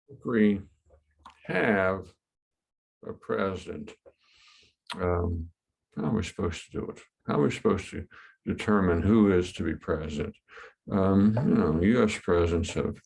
if we have a president, um, how are we supposed to do it? How are we supposed to determine who is to be president? U.S. presidents have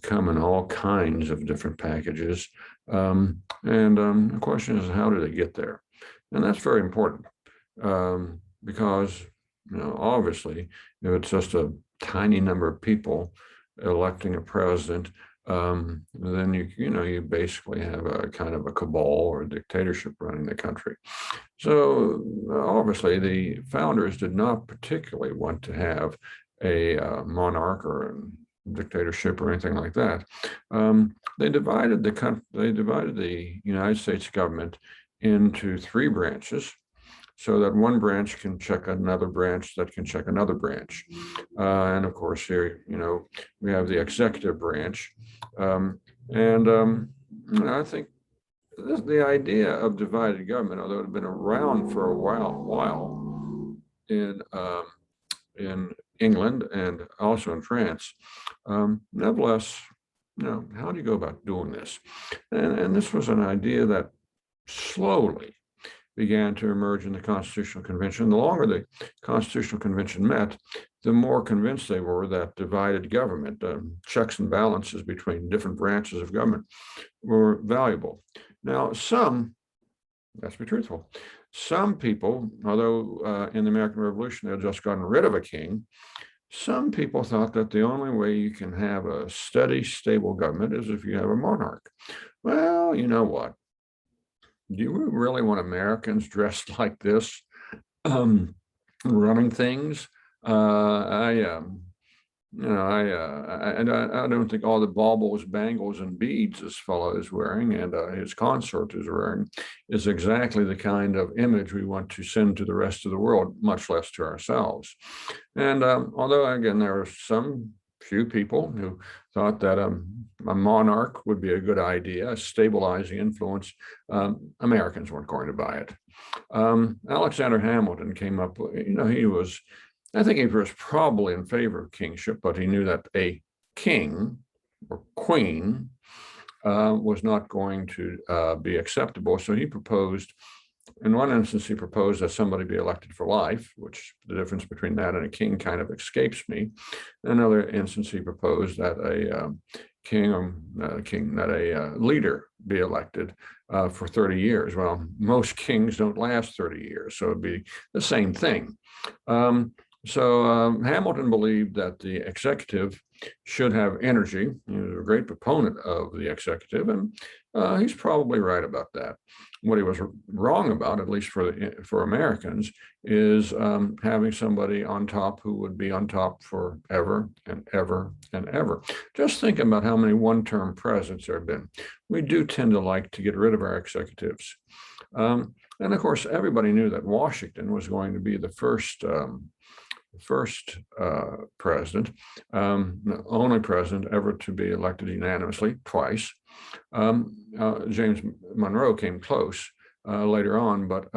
come in all kinds of different packages. The question is, how do they get there? And that's very important because, obviously, if it's just a tiny number of people electing a president, then you basically have a kind of a cabal or a dictatorship running the country. So obviously, the founders did not particularly want to have a monarch or a dictatorship or anything like that. They divided the United States government into three branches, so that one branch can check another branch that can check another branch. And of course, here, we have the executive branch. I think the idea of divided government, although it had been around for a while in England and also in France, nevertheless, how do you go about doing this? And this was an idea that slowly began to emerge in the Constitutional Convention. The longer the Constitutional Convention met, the more convinced they were that divided government, checks and balances between different branches of government, were valuable. Now, let's be truthful, some people, although in the American Revolution they had just gotten rid of a king, some people thought that the only way you can have a steady, stable government is if you have a monarch. Well, you know what? Do you really want Americans dressed like this, running things? I don't think all the baubles, bangles, and beads this fellow is wearing and his consort is wearing is exactly the kind of image we want to send to the rest of the world, much less to ourselves. And although, again, there are some few people who thought that a monarch would be a good idea, a stabilizing influence, Americans weren't going to buy it. Alexander Hamilton came up, I think he was probably in favor of kingship, but he knew that a king or queen was not going to be acceptable. So he proposed, in one instance, he proposed that somebody be elected for life, which the difference between that and a king kind of escapes me. In another instance, he proposed that a leader be elected for 30 years. Well, most kings don't last 30 years, so it'd be the same thing. Hamilton believed that the executive should have energy. He was a great proponent of the executive, and he's probably right about that. What he was wrong about, at least for Americans, is having somebody on top who would be on top forever and ever and ever. Just think about how many one-term presidents there have been. We do tend to like to get rid of our executives. And of course, everybody knew that Washington was going to be the first president, the only president ever to be elected unanimously twice. James Monroe came close later on, but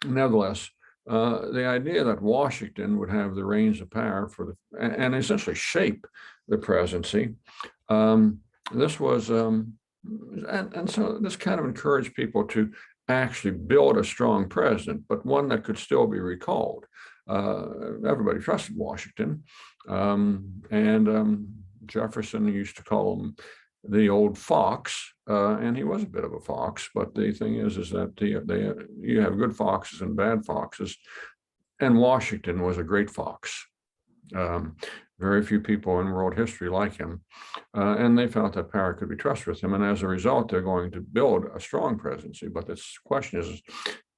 nevertheless, the idea that Washington would have the reins of power and essentially shape the presidency, this was, and so this kind of encouraged people to actually build a strong president, but one that could still be recalled. Everybody trusted Washington, and Jefferson used to call him the old fox, and he was a bit of a fox. But the thing is that you have good foxes and bad foxes, and Washington was a great fox. Very few people in world history like him, and they felt that power could be trusted with him. And as a result, they're going to build a strong presidency. But the question is,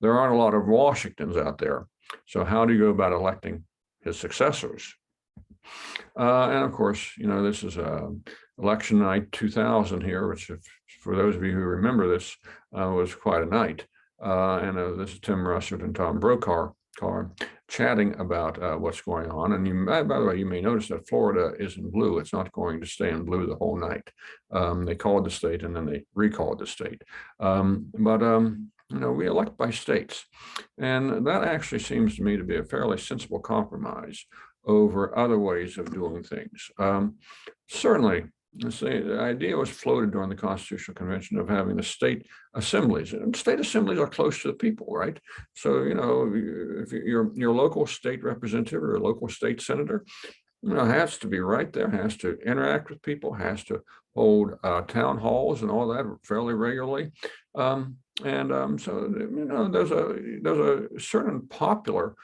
there aren't a lot of Washingtons out there. So how do you go about electing his successors? And of course, this is election night 2000 here, which, for those of you who remember this, was quite a night. And this is Tim Russert and Tom Brokaw chatting about what's going on. And by the way, you may notice that Florida is in blue. It's not going to stay in blue the whole night. They called the state and then they recalled the state. We elect by states. And that actually seems to me to be a fairly sensible compromise over other ways of doing things. Certainly, The idea was floated during the Constitutional Convention of having the state assemblies. And state assemblies are close to the people, right? So, if your local state representative or a local state senator, has to be right there, has to interact with people, has to hold town halls and all that fairly regularly. So, there's a certain popular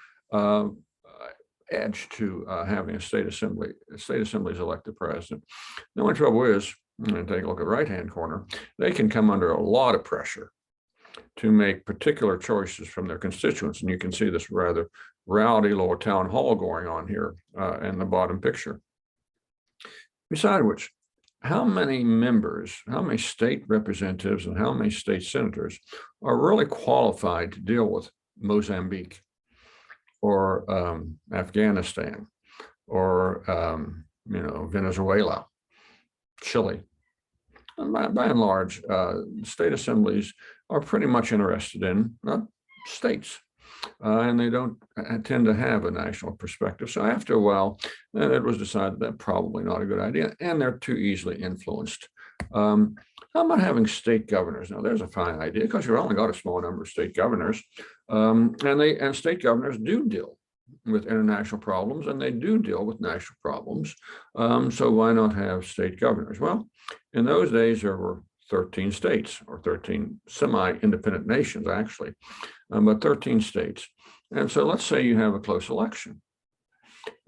edge to having a state assemblies elect the president. The only trouble is, take a look at the right-hand corner, they can come under a lot of pressure to make particular choices from their constituents. And you can see this rather rowdy little town hall going on here in the bottom picture. Besides which, how many members, how many state representatives and how many state senators are really qualified to deal with Mozambique or Afghanistan or Venezuela, Chile? And by and large, state assemblies are pretty much interested in states, and they don't tend to have a national perspective. So after a while, it was decided that probably not a good idea, and they're too easily influenced. How about having state governors? Now, there's a fine idea because you've only got a small number of state governors, and state governors do deal with international problems, and they do deal with national problems. So why not have state governors? Well, in those days, there were 13 states, or 13 semi-independent nations, actually, but 13 states. And so let's say you have a close election,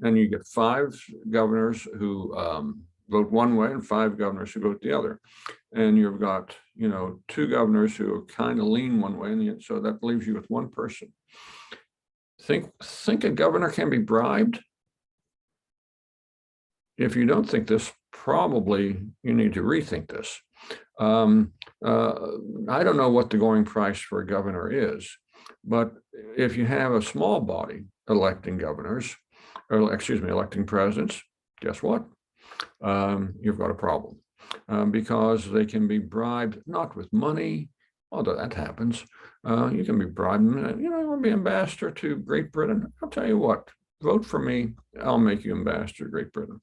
and you get 5 governors who vote one way and 5 governors who vote the other. And you've got, 2 governors who kind of lean one way, and so that leaves you with 1 person. Think a governor can be bribed? If you don't think this, probably you need to rethink this. I don't know what the going price for a governor is, but if you have a small body electing governors, or electing presidents, guess what? You've got a problem because they can be bribed, not with money, although that happens. You can be bribed, you want to be ambassador to Great Britain. I'll tell you what, vote for me, I'll make you ambassador to Great Britain.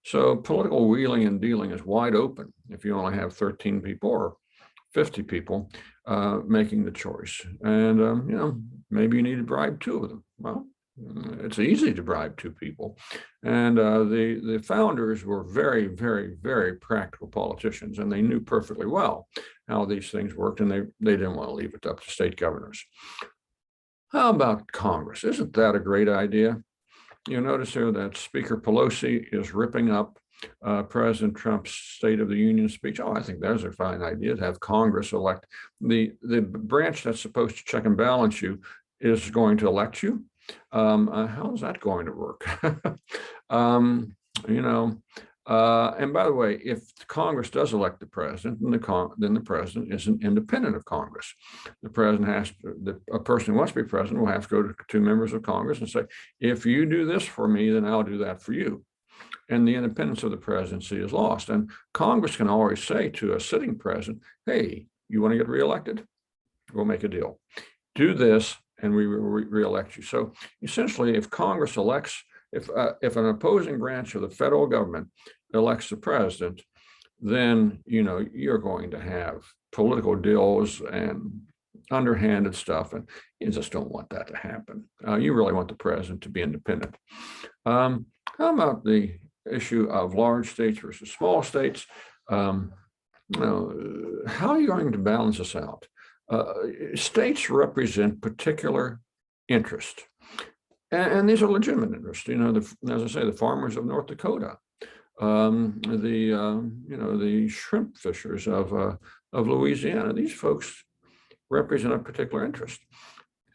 So political wheeling and dealing is wide open if you only have 13 people or 50 people making the choice. And, maybe you need to bribe 2 of them. Well, it's easy to bribe 2 people. And the founders were very, very, very practical politicians, and they knew perfectly well how these things worked, and they didn't want to leave it up to state governors. How about Congress? Isn't that a great idea? You'll notice here that Speaker Pelosi is ripping up President Trump's State of the Union speech. Oh, I think that's a fine idea to have Congress elect. The branch that's supposed to check and balance you is going to elect you. How is that going to work? And by the way, if Congress does elect the president, then the president isn't independent of Congress. The president a person who wants to be president will have to go to 2 members of Congress and say, if you do this for me, then I'll do that for you. And the independence of the presidency is lost. And Congress can always say to a sitting president, hey, you want to get reelected? We'll make a deal. Do this, and we will reelect you. So essentially, if Congress elects, if an opposing branch of the federal government elects the president, then you're going to have political deals and underhanded stuff, and you just don't want that to happen. You really want the president to be independent. How about the issue of large states versus small states? How are you going to balance this out? States represent particular interest. And these are legitimate interests. As I say, the farmers of North Dakota, the shrimp fishers of Louisiana. These folks represent a particular interest,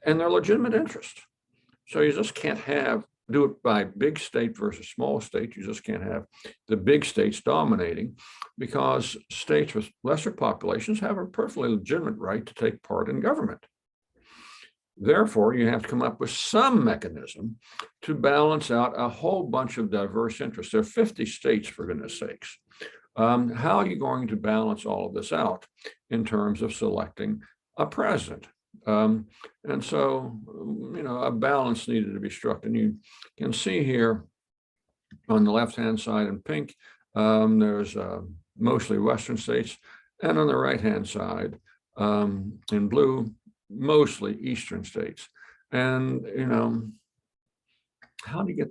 and they're legitimate interest. So you just can't do it by big state versus small state. You just can't have the big states dominating, because states with lesser populations have a perfectly legitimate right to take part in government. Therefore, you have to come up with some mechanism to balance out a whole bunch of diverse interests. There are 50 states, for goodness sakes. How are you going to balance all of this out in terms of selecting a president? And so, a balance needed to be struck. And you can see here on the left-hand side in pink, There's mostly Western states, and on the right-hand side, in blue, mostly Eastern states. And how do you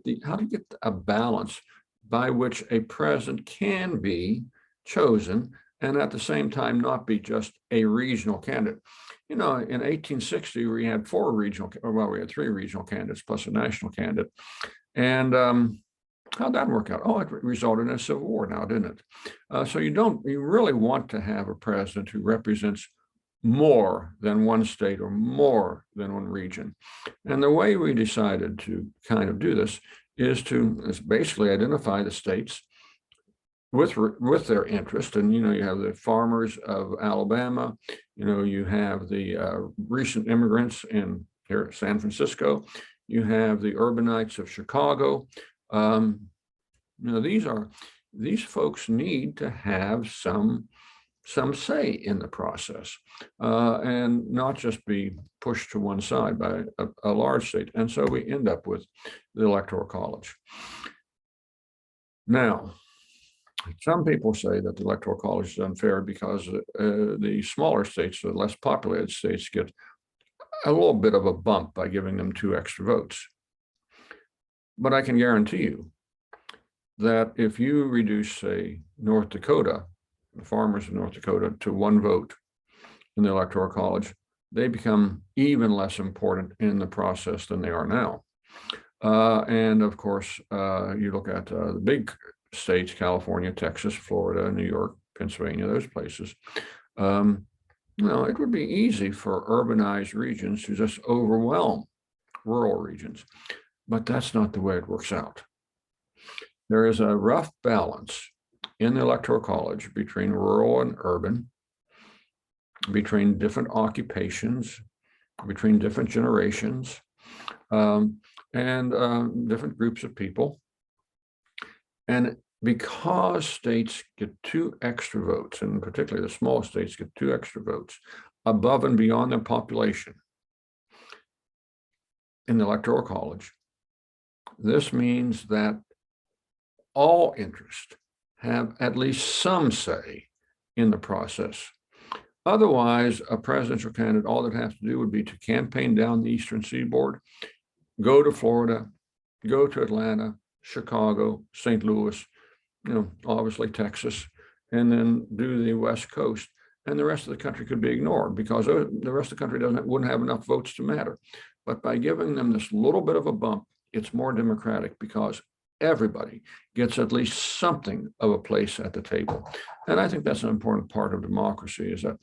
get a balance by which a president can be chosen and at the same time not be just a regional candidate? In 1860, we had we had 3 regional candidates plus a national candidate. And how'd that work out? Oh, it resulted in a civil war now, didn't it? So you really want to have a president who represents more than one state or more than one region. And the way we decided to kind of do this is basically identify the states with their interest. And, you have the farmers of Alabama, you have the recent immigrants in here at San Francisco, you have the urbanites of Chicago. These folks need to have some say in the process and not just be pushed to one side by a large state. And so we end up with the Electoral College. Now, some people say that the Electoral College is unfair because the smaller states, the less populated states, get a little bit of a bump by giving them 2 extra votes. But I can guarantee you that if you reduce, say, North Dakota, the farmers of North Dakota, to 1 vote in the Electoral College, they become even less important in the process than they are now. And of course, you look at the big states, California, Texas, Florida, New York, Pennsylvania, those places. It would be easy for urbanized regions to just overwhelm rural regions, but that's not the way it works out. There is a rough balance in the Electoral College between rural and urban, between different occupations, between different generations, and different groups of people. And because states get 2 extra votes, and particularly the small states get 2 extra votes above and beyond their population in the Electoral College, this means that all interests have at least some say in the process. Otherwise, a presidential candidate, all they'd have to do would be to campaign down the Eastern Seaboard, go to Florida, go to Atlanta, Chicago, St. Louis, obviously Texas, and then do the West Coast. And the rest of the country could be ignored because the rest of the country wouldn't have enough votes to matter. But by giving them this little bit of a bump, it's more democratic because everybody gets at least something of a place at the table. And I think that's an important part of democracy, is that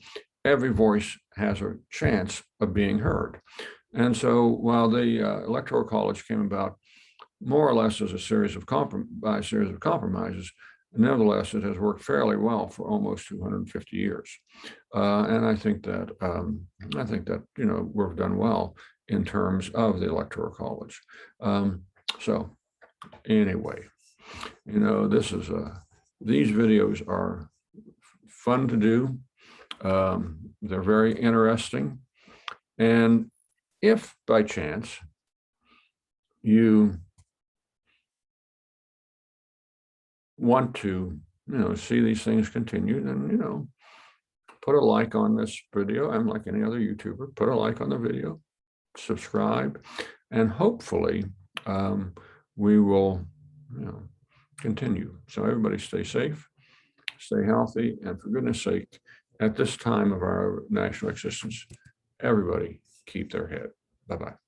every voice has a chance of being heard. And so while the Electoral College came about more or less as a series of compromises, nevertheless, it has worked fairly well for almost 250 years. And I think that we've done well in terms of the Electoral College. So anyway, these videos are fun to do. They're very interesting. And if by chance you want to, see these things continue, then, put a like on this video. I'm like any other YouTuber, put a like on the video, subscribe, and hopefully we will, continue. So everybody stay safe, stay healthy, and for goodness sake, at this time of our national existence, everybody keep their head. Bye-bye.